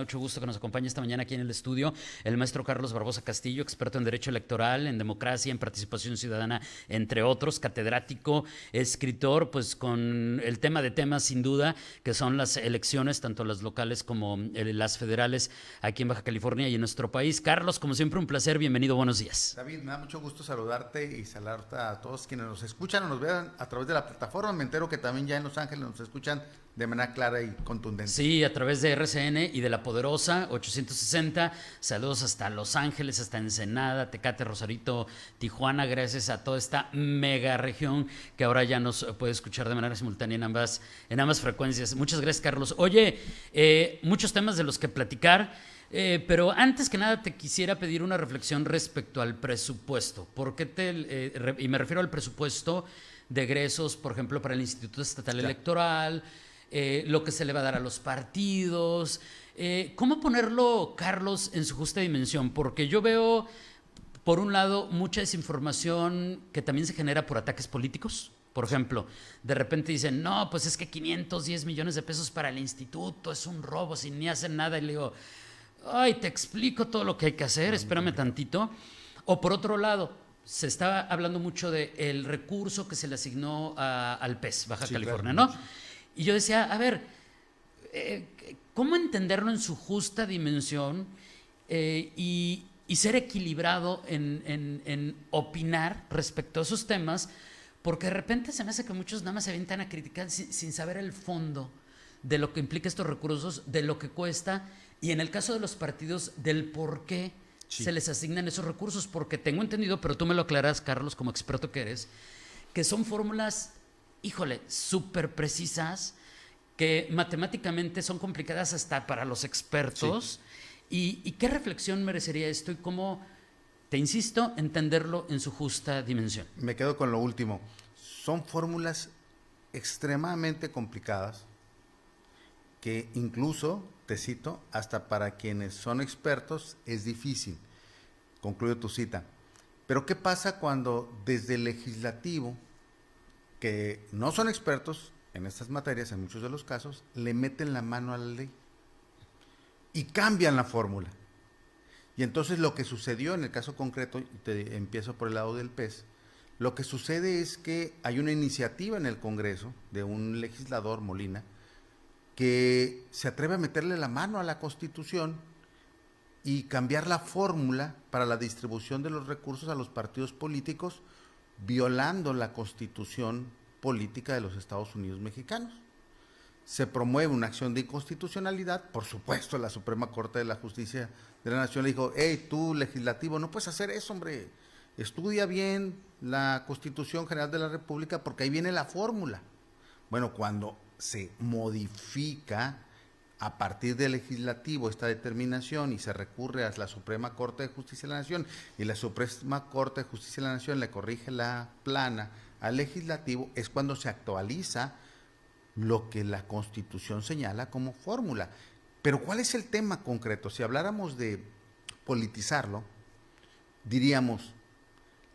da mucho gusto que nos acompañe esta mañana aquí en el estudio el maestro Carlos Barbosa Castillo, experto en Derecho Electoral, en Democracia, en Participación Ciudadana, entre otros, catedrático, escritor, pues con el tema de temas sin duda, que son las elecciones, tanto las locales como las federales aquí en Baja California y en nuestro país. Carlos, como siempre, un placer, bienvenido, buenos días. David, me da mucho gusto saludarte y saludarte a todos quienes nos escuchan o nos vean a través de la plataforma. Me entero que también ya en Los Ángeles nos escuchan de manera clara y contundente. Sí, a través de RCN y de La Poderosa 860. Saludos hasta Los Ángeles, hasta Ensenada, Tecate, Rosarito, Tijuana. Gracias a toda esta mega región que ahora ya nos puede escuchar de manera simultánea en ambas frecuencias. Muchas gracias, Carlos. Oye, muchos temas de los que platicar. Pero antes que nada te quisiera pedir una reflexión respecto al presupuesto. Y me refiero al presupuesto de egresos, por ejemplo, para el Instituto Estatal Electoral, lo que se le va a dar a los partidos. ¿Cómo ponerlo, Carlos, en su justa dimensión? Porque yo veo, por un lado, mucha desinformación que también se genera por ataques políticos. Por ejemplo, de repente dicen, no, pues es que 510 millones de pesos para el instituto es un robo, si ni hacen nada. Y le digo, ay, te explico todo lo que hay que hacer, espérame tantito. O por otro lado, se estaba hablando mucho del recurso que se le asignó al PES, Baja California, claro, ¿no? Y yo decía, a ver, ¿cómo entenderlo en su justa dimensión y ser equilibrado en opinar respecto a esos temas? Porque de repente se me hace que muchos nada más se avientan a criticar sin saber el fondo de lo que implica estos recursos, de lo que cuesta, y en el caso de los partidos, del por qué se les asignan esos recursos, porque tengo entendido, pero tú me lo aclaras, Carlos, como experto que eres, que son fórmulas, híjole, súper precisas, que matemáticamente son complicadas hasta para los expertos. Sí. ¿Y qué reflexión merecería esto y cómo, te insisto, entenderlo en su justa dimensión? Me quedo con lo último. Son fórmulas extremadamente complicadas que incluso, te cito, hasta para quienes son expertos es difícil. Concluyo tu cita. Pero ¿qué pasa cuando desde el legislativo, que no son expertos en estas materias, en muchos de los casos, le meten la mano a la ley y cambian la fórmula? Y entonces lo que sucedió en el caso concreto, y te empiezo por el lado del PES, lo que sucede es que hay una iniciativa en el Congreso de un legislador, Molina, que se atreve a meterle la mano a la Constitución y cambiar la fórmula para la distribución de los recursos a los partidos políticos, violando la Constitución política de los Estados Unidos mexicanos. Se promueve una acción de inconstitucionalidad, por supuesto la Suprema Corte de la Justicia de la Nación le dijo, hey, tú legislativo, no puedes hacer eso, hombre, estudia bien la Constitución General de la República porque ahí viene la fórmula. Bueno, cuando se modifica a partir del legislativo esta determinación y se recurre a la Suprema Corte de Justicia de la Nación y la Suprema Corte de Justicia de la Nación le corrige la plana al legislativo, es cuando se actualiza lo que la Constitución señala como fórmula. Pero ¿cuál es el tema concreto? Si habláramos de politizarlo, diríamos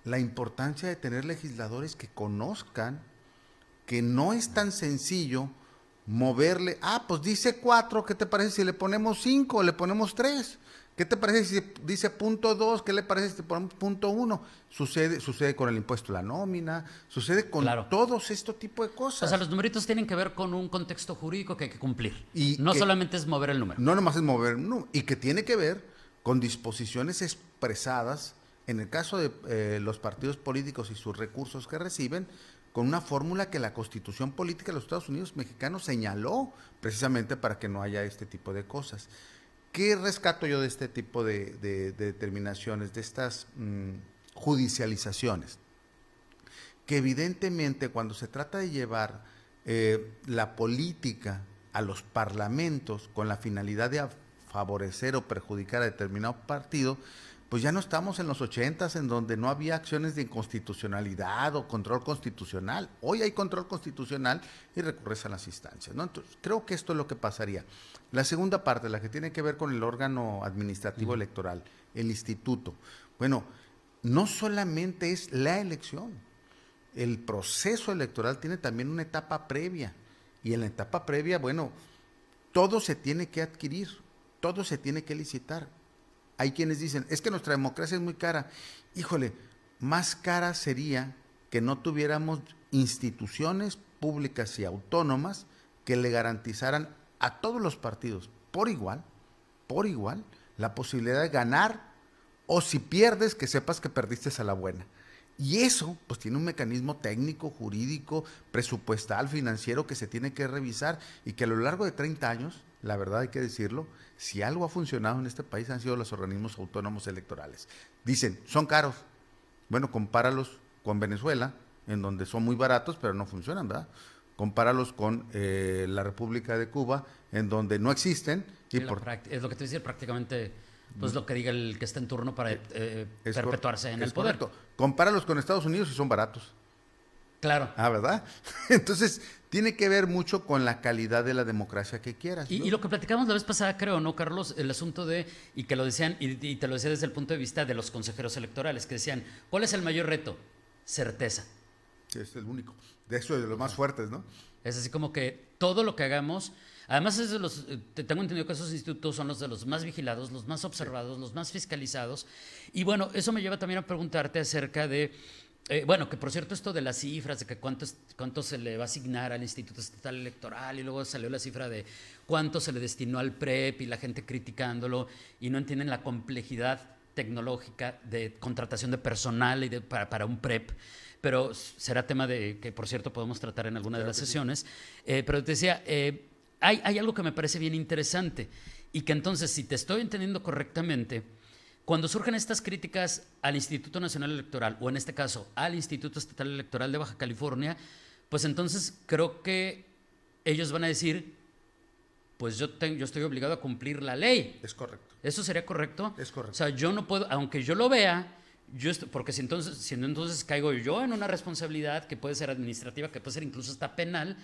la importancia de tener legisladores que conozcan que no es tan sencillo moverle, pues dice 4, ¿qué te parece si le ponemos 5 o le ponemos 3? ¿Qué te parece si dice punto 2? ¿Qué le parece si le ponemos punto 1? Sucede con el impuesto a la nómina, sucede con todos estos tipos de cosas. O sea, los numeritos tienen que ver con un contexto jurídico que hay que cumplir. Y no solamente es mover el número. No nomás es mover el número. Y que tiene que ver con disposiciones expresadas, en el caso de los partidos políticos y sus recursos que reciben, con una fórmula que la Constitución Política de los Estados Unidos mexicanos señaló precisamente para que no haya este tipo de cosas. ¿Qué rescato yo de este tipo de determinaciones, de estas judicializaciones? Que evidentemente cuando se trata de llevar la política a los parlamentos con la finalidad de favorecer o perjudicar a determinado partido, pues ya no estamos en los 80s en donde no había acciones de inconstitucionalidad o control constitucional. Hoy hay control constitucional y recurres a las instancias, ¿no? Entonces, creo que esto es lo que pasaría. La segunda parte, la que tiene que ver con el órgano administrativo electoral, el instituto. Bueno, no solamente es la elección, el proceso electoral tiene también una etapa previa. Y en la etapa previa, bueno, todo se tiene que adquirir. todo se tiene que licitar. Hay quienes dicen, es que nuestra democracia es muy cara. Híjole, más cara sería que no tuviéramos instituciones públicas y autónomas que le garantizaran a todos los partidos por igual, la posibilidad de ganar, o si pierdes, que sepas que perdiste a la buena. Y eso, pues tiene un mecanismo técnico, jurídico, presupuestal, financiero que se tiene que revisar y que a lo largo de 30 años, la verdad hay que decirlo, si algo ha funcionado en este país han sido los organismos autónomos electorales. Dicen, son caros. Bueno, compáralos con Venezuela, en donde son muy baratos, pero no funcionan, ¿verdad? Compáralos con la República de Cuba, en donde no existen. Y es lo que te decía, prácticamente pues lo que diga el que está en turno para perpetuarse en el poder. Correcto. Compáralos con Estados Unidos y son baratos. Claro. ¿Verdad? Entonces, tiene que ver mucho con la calidad de la democracia que quieras. Y lo que platicamos la vez pasada, creo, ¿no, Carlos? El asunto de, y que lo decían, y te lo decía desde el punto de vista de los consejeros electorales, que decían, ¿cuál es el mayor reto? Certeza. Sí, es el único. De eso, de los más fuertes, ¿no? Es así como que todo lo que hagamos, además es de los, tengo entendido que esos institutos son los de los más vigilados, los más observados, los más fiscalizados. Y bueno, eso me lleva también a preguntarte acerca de, bueno, que por cierto esto de las cifras, de que cuánto se le va a asignar al Instituto Estatal Electoral, y luego salió la cifra de cuánto se le destinó al PREP y la gente criticándolo y no entienden la complejidad tecnológica de contratación de personal y para un PREP. Pero será tema de que, por cierto, podemos tratar en alguna de las sesiones. Pero te decía, hay algo que me parece bien interesante y que entonces, si te estoy entendiendo correctamente, cuando surgen estas críticas al Instituto Nacional Electoral, o en este caso al Instituto Estatal Electoral de Baja California, pues entonces creo que ellos van a decir, pues yo estoy obligado a cumplir la ley. Es correcto. ¿Eso sería correcto? Es correcto. O sea, yo no puedo, aunque yo lo vea, porque si entonces caigo yo en una responsabilidad que puede ser administrativa, que puede ser incluso hasta penal,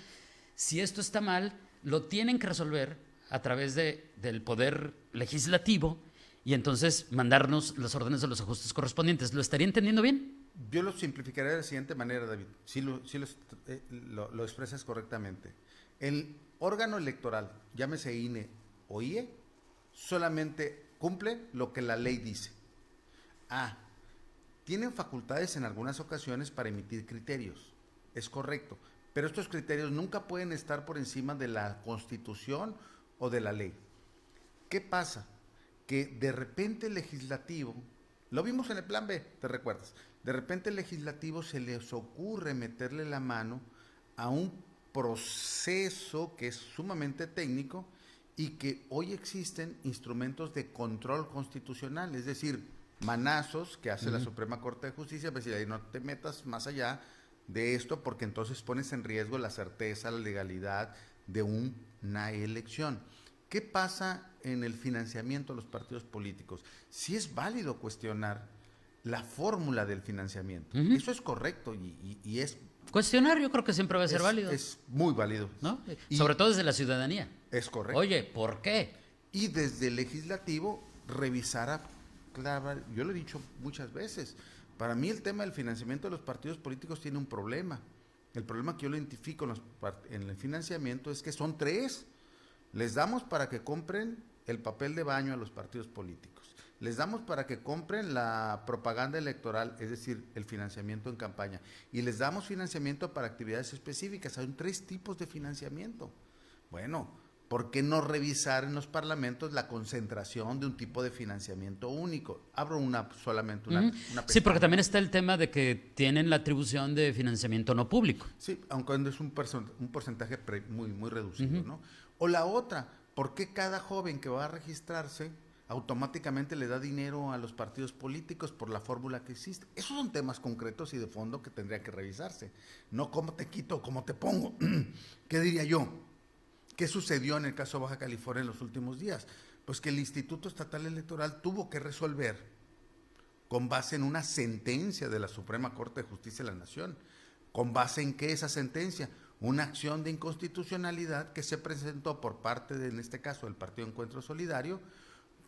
si esto está mal, lo tienen que resolver a través del poder legislativo y entonces mandarnos las órdenes de los ajustes correspondientes. ¿Lo estaría entendiendo bien? Yo lo simplificaré de la siguiente manera, David. Sí lo expresas correctamente. El órgano electoral, llámese INE o IE, solamente cumple lo que la ley dice. Tienen facultades en algunas ocasiones para emitir criterios, es correcto, pero estos criterios nunca pueden estar por encima de la Constitución o de la ley. ¿Qué pasa? Que de repente el legislativo, lo vimos en el plan B, ¿te recuerdas? De repente el legislativo se les ocurre meterle la mano a un proceso que es sumamente técnico y que hoy existen instrumentos de control constitucional, es decir, manazos que hace la Suprema Corte de Justicia, pues decir, no te metas más allá de esto porque entonces pones en riesgo la certeza, la legalidad de una elección. ¿Qué pasa en el financiamiento de los partidos políticos? Sí es válido cuestionar la fórmula del financiamiento. Eso es correcto y es... Cuestionar yo creo que siempre va a ser válido. Es muy válido. ¿No? Sobre todo desde la ciudadanía. Es correcto. Oye, ¿por qué? Y desde el legislativo revisar claro, yo lo he dicho muchas veces, para mí el tema del financiamiento de los partidos políticos tiene un problema. El problema que yo lo identifico en el financiamiento es que son tres. Les damos para que compren el papel de baño a los partidos políticos. Les damos para que compren la propaganda electoral, es decir, el financiamiento en campaña. Y les damos financiamiento para actividades específicas. Hay tres tipos de financiamiento. Bueno, ¿por qué no revisar en los parlamentos la concentración de un tipo de financiamiento único? Abro solamente una pestaña. Sí, porque también está el tema de que tienen la atribución de financiamiento no público. Sí, aunque es un porcentaje muy, muy reducido, ¿no? O la otra, ¿por qué cada joven que va a registrarse automáticamente le da dinero a los partidos políticos por la fórmula que existe? Esos son temas concretos y de fondo que tendría que revisarse. No cómo te quito, cómo te pongo. ¿Qué diría yo? ¿Qué sucedió en el caso de Baja California en los últimos días? Pues que el Instituto Estatal Electoral tuvo que resolver con base en una sentencia de la Suprema Corte de Justicia de la Nación. ¿Con base en qué esa sentencia? Una acción de inconstitucionalidad que se presentó por parte en este caso, del Partido Encuentro Solidario,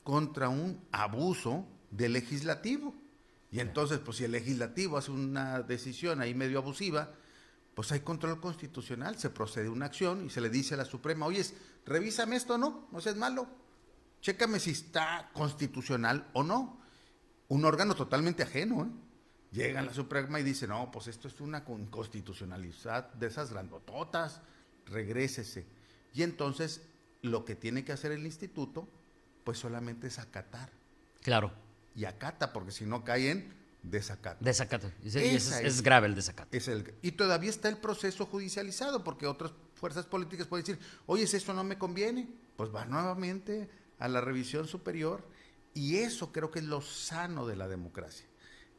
contra un abuso del legislativo. Y entonces, pues si el legislativo hace una decisión ahí medio abusiva, pues hay control constitucional, se procede a una acción y se le dice a la Suprema, oye, revísame esto, no seas malo, chécame si está constitucional o no. Un órgano totalmente ajeno, ¿eh? Llega a la Suprema y dice, no, pues esto es una inconstitucionalidad de esas grandototas, regrésese. Y entonces lo que tiene que hacer el instituto, pues solamente es acatar. Claro. Y acata, porque si no cae en desacato. Desacato. Es grave el desacato. Y todavía está el proceso judicializado, porque otras fuerzas políticas pueden decir, oye, eso no me conviene. Pues va nuevamente a la revisión superior. Y eso creo que es lo sano de la democracia.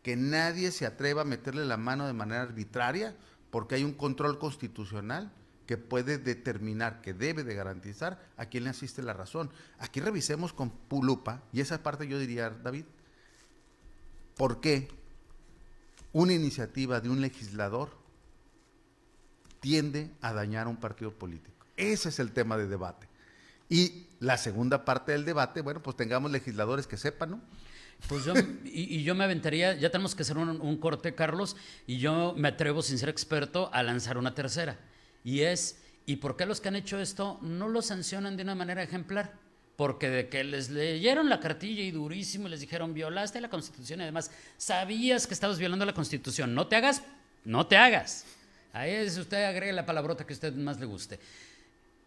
Que nadie se atreva a meterle la mano de manera arbitraria, porque hay un control constitucional que puede determinar, que debe de garantizar a quién le asiste la razón. Aquí revisemos con lupa, y esa parte yo diría, David, ¿por qué una iniciativa de un legislador tiende a dañar a un partido político? Ese es el tema de debate. Y la segunda parte del debate, bueno, pues tengamos legisladores que sepan, ¿no? Pues yo me aventaría, ya tenemos que hacer un corte, Carlos, y yo me atrevo, sin ser experto, a lanzar una tercera. ¿Y por qué los que han hecho esto no lo sancionan de una manera ejemplar? Porque de que les leyeron la cartilla y durísimo y les dijeron, violaste la Constitución y además sabías que estabas violando la Constitución, no te hagas. Ahí es, usted agregue la palabrota que a usted más le guste.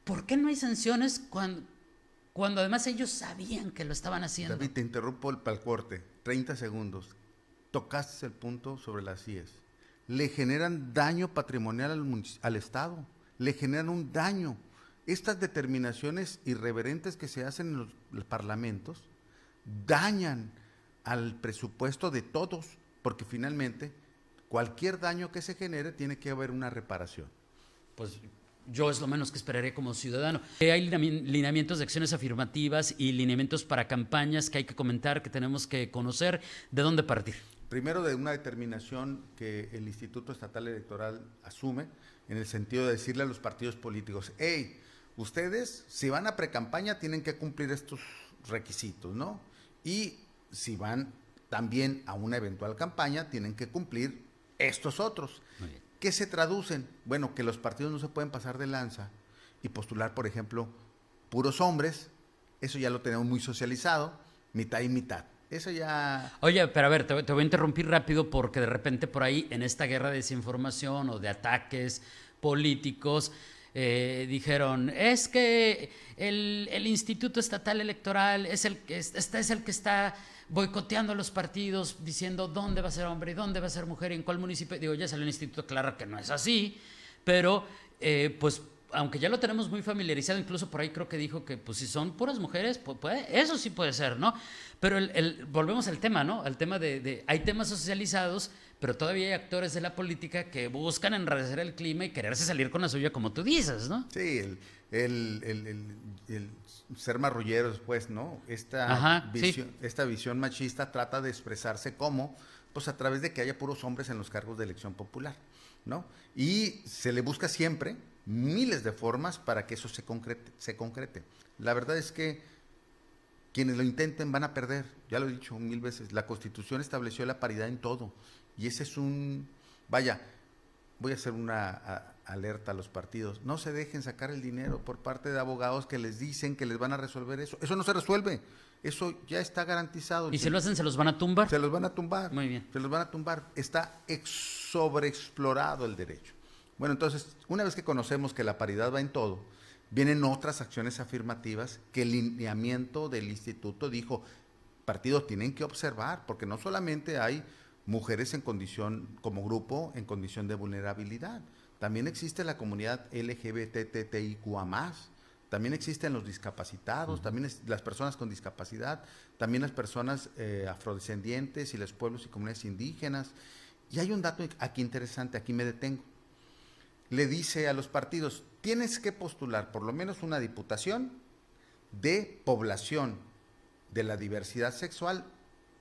¿Por qué no hay sanciones cuando además ellos sabían que lo estaban haciendo? David, te interrumpo para el corte, 30 segundos. Tocaste el punto sobre las CIES. Le generan daño patrimonial al Estado, le generan un daño. Estas determinaciones irreverentes que se hacen en los parlamentos dañan al presupuesto de todos, porque finalmente cualquier daño que se genere tiene que haber una reparación. Pues yo es lo menos que esperaría como ciudadano. Hay lineamientos de acciones afirmativas y lineamientos para campañas que hay que comentar, que tenemos que conocer. ¿De dónde partir? Primero, de una determinación que el Instituto Estatal Electoral asume, en el sentido de decirle a los partidos políticos, hey, ustedes si van a precampaña tienen que cumplir estos requisitos, ¿no? Y si van también a una eventual campaña tienen que cumplir estos otros. Muy bien. ¿Qué se traducen? Bueno, que los partidos no se pueden pasar de lanza y postular, por ejemplo, puros hombres. Eso ya lo tenemos muy socializado, mitad y mitad. Eso ya... Oye, pero a ver, te voy a interrumpir rápido porque de repente por ahí en esta guerra de desinformación o de ataques políticos dijeron, es que el Instituto Estatal Electoral es el que está boicoteando a los partidos, diciendo dónde va a ser hombre y dónde va a ser mujer y en cuál municipio. Digo, ya salió el instituto, claro que no es así, pero pues aunque ya lo tenemos muy familiarizado, incluso por ahí creo que dijo que pues si son puras mujeres, pues eso sí puede ser, ¿no? Pero volvemos al tema, ¿no? Al tema de hay temas socializados, pero todavía hay actores de la política que buscan enrarecer el clima y quererse salir con la suya, como tú dices, ¿no? Sí, el ser marrulleros, pues, ¿no? Ajá, esta visión machista trata de expresarse como, pues a través de que haya puros hombres en los cargos de elección popular, ¿no? Y se le busca siempre miles de formas para que eso se concrete. La verdad es que quienes lo intenten van a perder, ya lo he dicho 1000 veces, la Constitución estableció la paridad en todo, y ese es vaya, voy a hacer una alerta a los partidos, no se dejen sacar el dinero por parte de abogados que les dicen que les van a resolver eso no se resuelve, eso ya está garantizado. ¿Y si lo hacen, se los van a tumbar? Se los van a tumbar. Muy bien. Se los van a tumbar, está sobreexplorado el derecho. Bueno, entonces, una vez que conocemos que la paridad va en todo, vienen otras acciones afirmativas que el lineamiento del instituto dijo, partidos tienen que observar, porque no solamente hay mujeres en condición, como grupo, en condición de vulnerabilidad, también existe la comunidad LGBTTIQA+, también existen los discapacitados, también las personas con discapacidad, también las personas afrodescendientes y los pueblos y comunidades indígenas. Y hay un dato aquí interesante, aquí me detengo. Le dice a los partidos, tienes que postular por lo menos una diputación de población de la diversidad sexual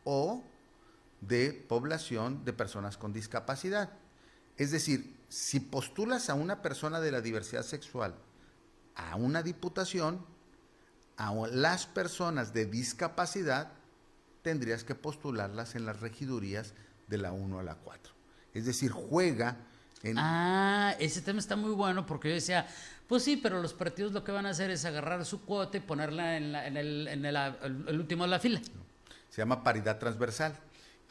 o de población de personas con discapacidad. Es decir, si postulas a una persona de la diversidad sexual a una diputación, a las personas de discapacidad tendrías que postularlas en las regidurías de la 1 a la 4. Es decir, juega Ese tema está muy bueno porque yo decía, pues sí, pero los partidos lo que van a hacer es agarrar su cuota y ponerla el último de la fila. Se llama paridad transversal.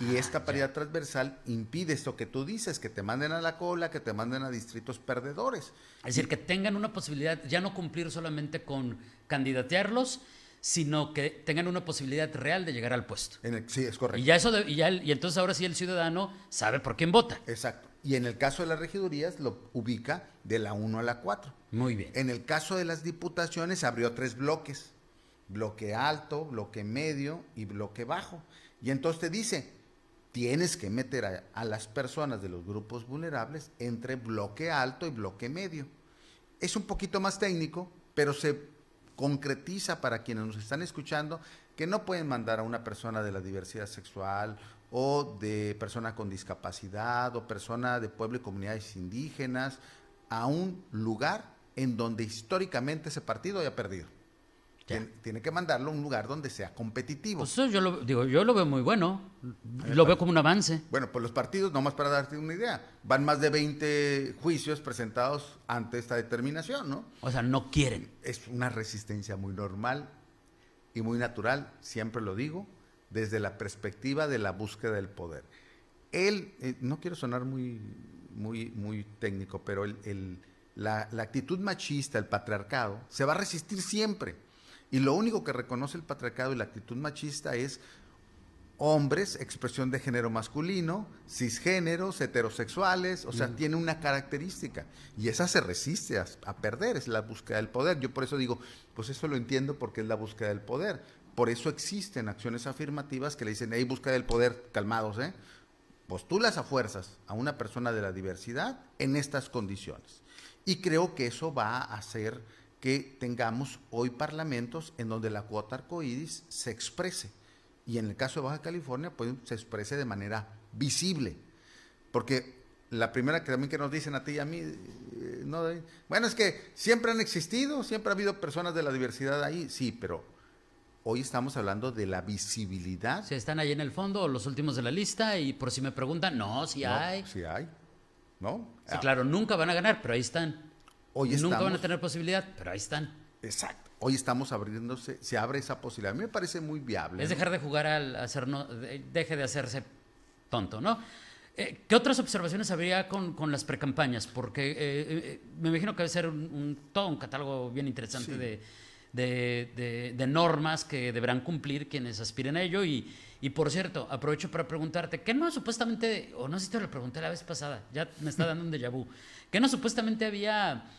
Y esta paridad transversal impide esto que tú dices, que te manden a la cola, que te manden a distritos perdedores. Es decir, que tengan una posibilidad, ya no cumplir solamente con candidatearlos, sino que tengan una posibilidad real de llegar al puesto. Sí, es correcto. Y entonces ahora sí el ciudadano sabe por quién vota. Exacto. Y en el caso de las regidurías lo ubica de la 1 a la 4. Muy bien. En el caso de las diputaciones abrió 3 bloques. Bloque alto, bloque medio y bloque bajo. Y entonces te dice, tienes que meter a las personas de los grupos vulnerables entre bloque alto y bloque medio. Es un poquito más técnico, pero se concretiza para quienes nos están escuchando que no pueden mandar a una persona de la diversidad sexual o de persona con discapacidad o persona de pueblo y comunidades indígenas a un lugar en donde históricamente ese partido haya perdido. Tiene que mandarlo a un lugar donde sea competitivo. Pues eso yo lo veo muy bueno. Lo veo como un avance. Bueno, pues los partidos, nomás para darte una idea, van más de 20 juicios presentados ante esta determinación, ¿no? O sea, no quieren. Es una resistencia muy normal y muy natural, siempre lo digo, desde la perspectiva de la búsqueda del poder. No quiero sonar muy técnico, pero la actitud machista, el patriarcado, se va a resistir siempre. Y lo único que reconoce el patriarcado y la actitud machista es hombres, expresión de género masculino, cisgéneros, heterosexuales, o sea, tiene una característica. Y esa se resiste a perder, es la búsqueda del poder. Yo por eso digo, pues eso lo entiendo porque es la búsqueda del poder. Por eso existen acciones afirmativas que le dicen, hey, búsqueda del poder, calmados, postulas a fuerzas a una persona de la diversidad en estas condiciones. Y creo que eso va a hacer que tengamos hoy parlamentos en donde la cuota arcoíris se exprese. Y en el caso de Baja California, pues se exprese de manera visible. Porque la primera que también que nos dicen a ti y a mí, bueno, es que siempre han existido, siempre ha habido personas de la diversidad ahí. Sí, pero hoy estamos hablando de la visibilidad. Si están ahí en el fondo, los últimos de la lista, y por si me preguntan, sí hay. Sí hay, ¿no? Sí, claro, nunca van a ganar, pero ahí están. Nunca van a tener posibilidad, pero ahí están. Exacto. Hoy estamos abriéndose, se abre esa posibilidad. A mí me parece muy viable. Es dejar de jugar deje de hacerse tonto, ¿no? ¿Qué otras observaciones habría con las precampañas? Porque me imagino que debe ser todo un catálogo bien interesante de normas que deberán cumplir quienes aspiren a ello. Y por cierto, aprovecho para preguntarte, ¿qué no supuestamente, o no sé si te lo pregunté la vez pasada, ya me está dando un déjà vu, ¿qué no supuestamente había,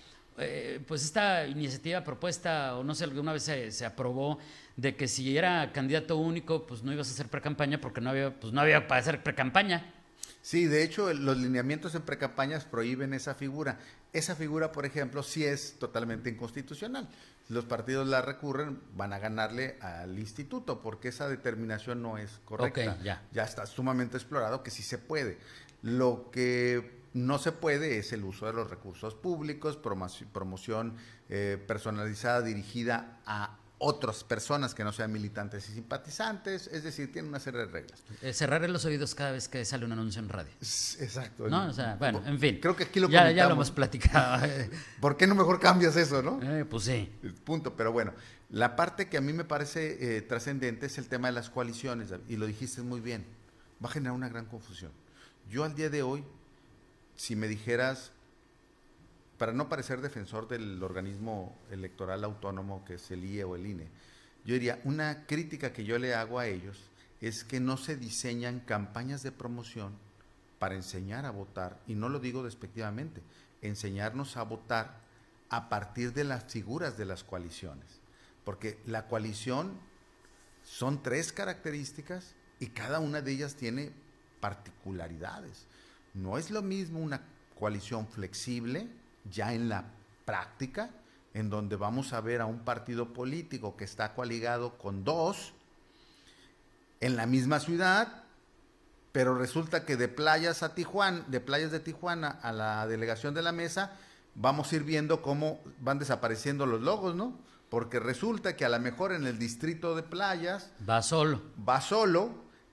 pues esta iniciativa propuesta, o no sé, alguna vez se aprobó, de que si era candidato único, pues no ibas a hacer precampaña porque no había para hacer precampaña? Sí, de hecho, los lineamientos en precampañas prohíben esa figura. Esa figura, por ejemplo, sí es totalmente inconstitucional. Los partidos la recurren, van a ganarle al instituto, porque esa determinación no es correcta. Okay, ya está sumamente explorado que sí se puede. Lo que no se puede es el uso de los recursos públicos, promoción personalizada dirigida a otras personas que no sean militantes y simpatizantes, es decir, tiene una serie de reglas. Cerraré los oídos cada vez que sale un anuncio en radio. Exacto. ¿No? O sea, bueno, en fin. Creo que aquí ya lo hemos platicado. ¿Por qué no mejor cambias eso, no? Pues sí. Punto, pero bueno, la parte que a mí me parece trascendente es el tema de las coaliciones, y lo dijiste muy bien, va a generar una gran confusión. Yo al día de hoy, si me dijeras, para no parecer defensor del organismo electoral autónomo que es el IE o el INE, yo diría, una crítica que yo le hago a ellos es que no se diseñan campañas de promoción para enseñar a votar, y no lo digo despectivamente, enseñarnos a votar a partir de las figuras de las coaliciones, porque la coalición son 3 características y cada una de ellas tiene particularidades. No es lo mismo una coalición flexible, ya en la práctica, en donde vamos a ver a un partido político que está coaligado con 2 en la misma ciudad, pero resulta que de playas de Tijuana a la delegación de la mesa, vamos a ir viendo cómo van desapareciendo los logos, ¿no? Porque resulta que a lo mejor en el distrito de playas va solo,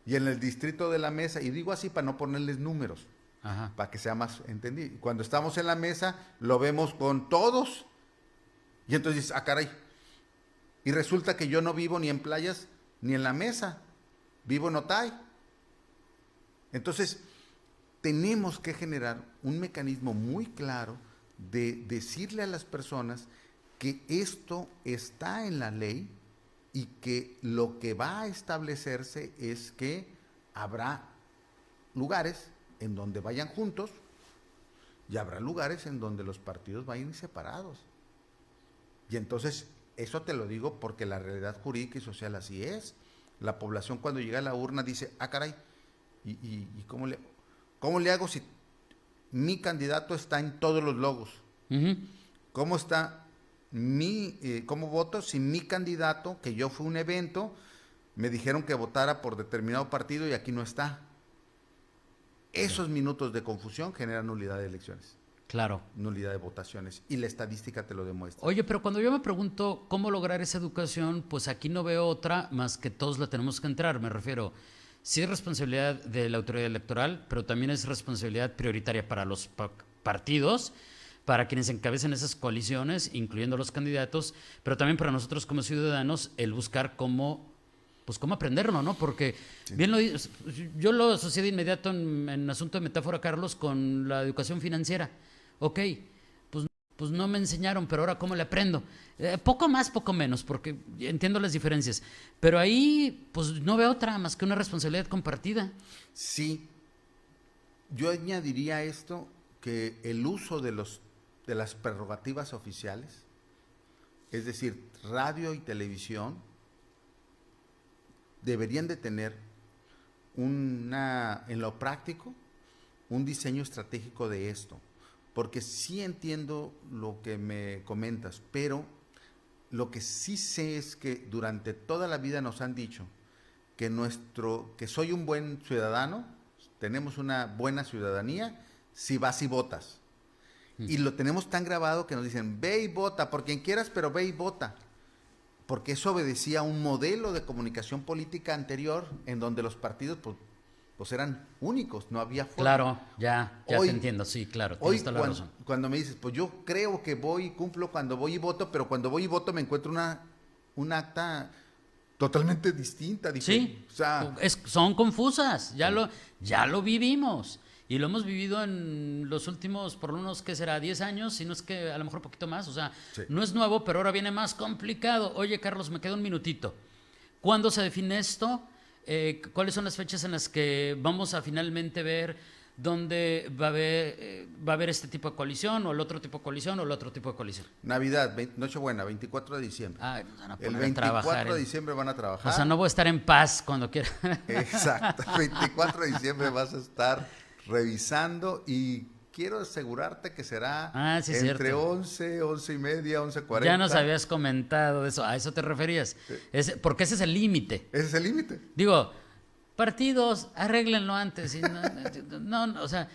y en el distrito de la mesa, y digo así para no ponerles números, Ajá. para que sea más entendido. Cuando estamos en la mesa, lo vemos con todos. Y entonces dices, ah, caray. Y resulta que yo no vivo ni en playas ni en la mesa. Vivo en Otay. Entonces, tenemos que generar un mecanismo muy claro de decirle a las personas que esto está en la ley y que lo que va a establecerse es que habrá lugares en donde vayan juntos y habrá lugares en donde los partidos vayan separados. Y entonces, eso te lo digo porque la realidad jurídica y social así es. La población cuando llega a la urna dice, ah, caray, ¿y cómo le hago si mi candidato está en todos los logos? Uh-huh. ¿Cómo está cómo voto si mi candidato, que yo fui a un evento, me dijeron que votara por determinado partido y aquí no está? Esos minutos de confusión generan nulidad de elecciones. Claro. Nulidad de votaciones. Y la estadística te lo demuestra. Oye, pero cuando yo me pregunto cómo lograr esa educación, pues aquí no veo otra más que todos la tenemos que entrar. Me refiero, sí es responsabilidad de la autoridad electoral, pero también es responsabilidad prioritaria para los partidos, para quienes encabezan esas coaliciones, incluyendo los candidatos, pero también para nosotros como ciudadanos, el buscar cómo aprenderlo, ¿no? Porque sí, bien yo lo asocié de inmediato en asunto de metáfora, Carlos, con la educación financiera. Ok, pues no me enseñaron, pero ahora ¿cómo le aprendo? Poco más, poco menos, porque entiendo las diferencias. Pero ahí, pues no veo otra más que una responsabilidad compartida. Sí, yo añadiría esto, que el uso de las prerrogativas oficiales, es decir, radio y televisión, deberían de tener en lo práctico, un diseño estratégico de esto. Porque sí entiendo lo que me comentas, pero lo que sí sé es que durante toda la vida nos han dicho que soy un buen ciudadano, tenemos una buena ciudadanía, si vas y votas. Y lo tenemos tan grabado que nos dicen, ve y vota, por quien quieras, pero ve y vota. Porque eso obedecía a un modelo de comunicación política anterior en donde los partidos pues eran únicos, no había forma. Claro, ya hoy, te entiendo, sí, claro, tienes toda la razón. Cuando me dices, pues yo creo que voy y cumplo cuando voy y voto, pero cuando voy y voto me encuentro una acta totalmente distinta. Sí, o sea, son confusas, ya lo vivimos. Y lo hemos vivido en los últimos, por lo menos, ¿qué será? 10 años, si no es que a lo mejor un poquito más. O sea, sí, no es nuevo, pero ahora viene más complicado. Oye, Carlos, me queda un minutito. ¿Cuándo se define esto? ¿Cuáles son las fechas en las que vamos a finalmente ver dónde va a haber este tipo de coalición, o el otro tipo de coalición, o el otro tipo de coalición? Navidad, Nochebuena, 24 de diciembre. Ah, nos van a poner el 24 a trabajar, de diciembre van a trabajar. O sea, no voy a estar en paz cuando quiera. Exacto, 24 de diciembre vas a estar revisando y quiero asegurarte que será sí, entre cierto. 11, 11 y media, 11:40. Ya nos habías comentado de eso, ¿a eso te referías? Sí. Porque ese es el límite. Ese es el límite. Digo, partidos, arréglenlo antes. No, o sea,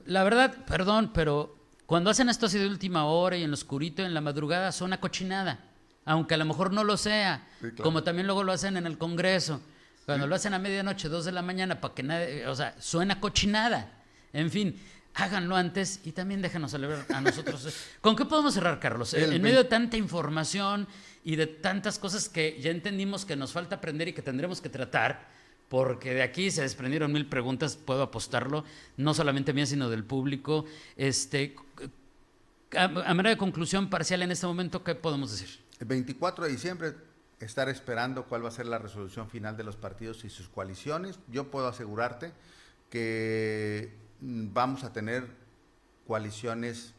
la verdad, perdón, pero cuando hacen esto así de última hora y en lo oscurito, en la madrugada, suena cochinada. Aunque a lo mejor no lo sea, sí, claro. Como también luego lo hacen en el Congreso. Cuando lo hacen a medianoche, 2 de la mañana, para que nadie, o sea, suena cochinada. En fin, háganlo antes y también déjanos celebrar a nosotros. ¿Con qué podemos cerrar, Carlos? En medio de tanta información y de tantas cosas que ya entendimos que nos falta aprender y que tendremos que tratar, porque de aquí se desprendieron 1000 preguntas, puedo apostarlo, no solamente mías, sino del público. A manera de conclusión parcial en este momento, ¿qué podemos decir? El 24 de diciembre... estar esperando cuál va a ser la resolución final de los partidos y sus coaliciones. Yo puedo asegurarte que vamos a tener coaliciones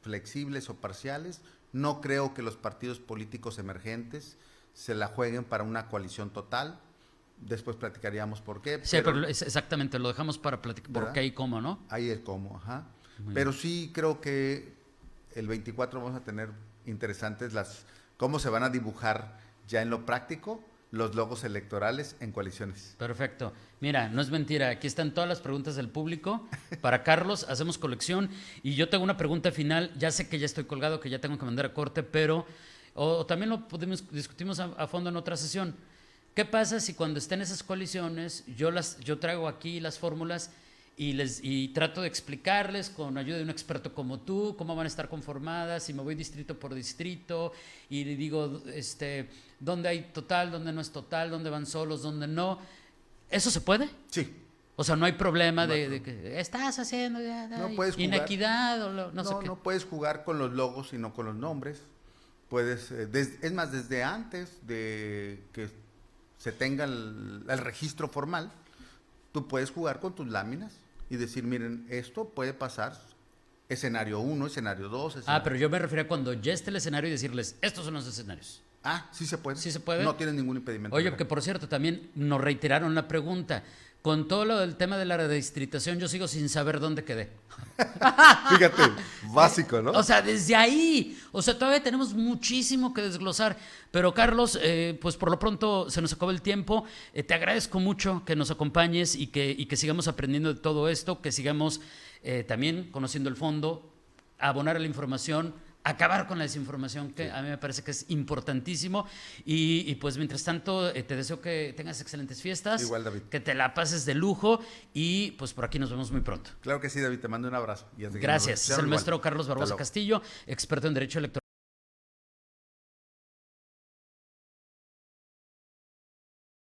flexibles o parciales. No creo que los partidos políticos emergentes se la jueguen para una coalición total. Después platicaríamos por qué. Sí, pero exactamente, lo dejamos para platicar por qué y cómo, ¿no? Ahí el cómo, ajá. Pero sí creo que el 24 vamos a tener interesantes cómo se van a dibujar ya en lo práctico los logos electorales en coaliciones. Perfecto. Mira, no es mentira, aquí están todas las preguntas del público. Para Carlos, hacemos colección. Y yo tengo una pregunta final. Ya sé que ya estoy colgado, que ya tengo que mandar a corte, pero también lo discutimos a fondo en otra sesión. ¿Qué pasa si cuando estén esas coaliciones, yo traigo aquí las fórmulas y trato de explicarles con ayuda de un experto como tú cómo van a estar conformadas, si me voy distrito por distrito, y le digo dónde hay total, dónde no es total, dónde van solos, dónde no. ¿Eso se puede? Sí. O sea, no hay problema de que estás haciendo No puedes jugar. inequidad o no sé qué. No puedes jugar con los logos, sino con los nombres. Puedes, es más, desde antes de que se tenga el registro formal, tú puedes jugar con tus láminas y decir, miren, esto puede pasar escenario 1, escenario 2. Pero yo me refería cuando ya esté el escenario y decirles, estos son los escenarios. Sí se puede. Sí se puede. No tienes ningún impedimento. Oye, porque por cierto, también nos reiteraron la pregunta. Con todo lo del tema de la redistritación, yo sigo sin saber dónde quedé. Fíjate, básico, ¿no? O sea, desde ahí, todavía tenemos muchísimo que desglosar. Pero Carlos, pues por lo pronto se nos acabó el tiempo. Te agradezco mucho que nos acompañes y que sigamos aprendiendo de todo esto, que sigamos también conociendo el fondo, abonar a la información, acabar con la desinformación, que a mí me parece que es importantísimo. Y pues mientras tanto, te deseo que tengas excelentes fiestas. Igual, David. Que te la pases de lujo y pues por aquí nos vemos muy pronto. Claro que sí, David, te mando un abrazo. Gracias. Es el maestro Carlos Barbosa Castillo, experto en Derecho Electoral.